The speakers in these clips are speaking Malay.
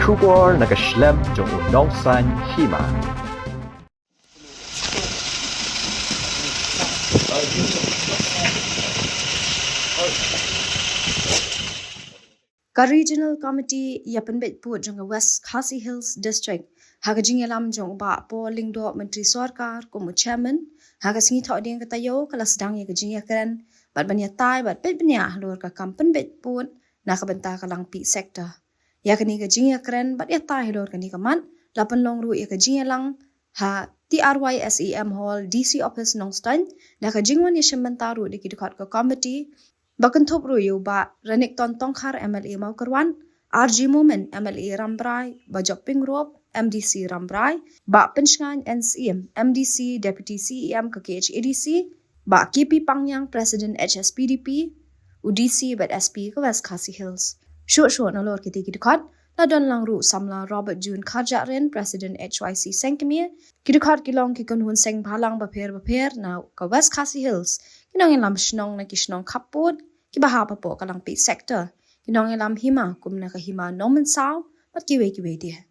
Shubor nakaslem jong unongsan Hima. Ka Regional Committee ya Pynbeit put jong West Khasi Hills District haga jingelam jong ba po lingdo Menteri Sarkar ko mo chairman haga singi thau ding ka tayo kala Sdang ya Ïakren bat banya tai bat pet banya Halor ka kam Pynbeit put na ka benta ka lang pi sector ya kani ka Ïakren bat ya tai Halor kani ka man lapan long ru ya ka jingelang ha TRYSEM Hall DC office nong stan na ka jingwan ya shembentaru di kidukat ka committee Bakan top ruyo ba Renik Ton Tongkhar MLA mau kerwan, RG Moment MLA Rambrai, Bajok Pingrop MDC Rambrai, ba Pensngan NCM MDC Deputy CEM ke KHADC, ba KP Pangyang President HSPDP, UDC bat SP ke West Khasi Hills. Syuk nalor kita kidukat, ladon lang ru samla Robert June Ïakren President HYC Sengkemir, kidukat kilong kikunhun seng balang baper na ke West Khasi Hills. Kinong ilam shnong na kishnong kapod, kibahapa po kalang pi sector. Kinong ilam Hima, kum na ka Hima nomen sao, mat kiwe dia.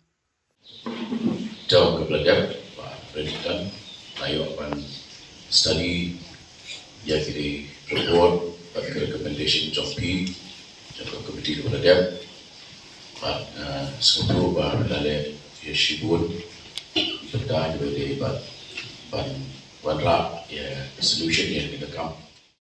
Jauh kebeladab, Pak Presiden, tayo akan study, ya kiri report, Pak recommendation jompi, jangka komiti kebeladab, Pak sekutu, Pak Lale, ya shibun, kita diberi Pak Wadra, ya solution yang kita kam.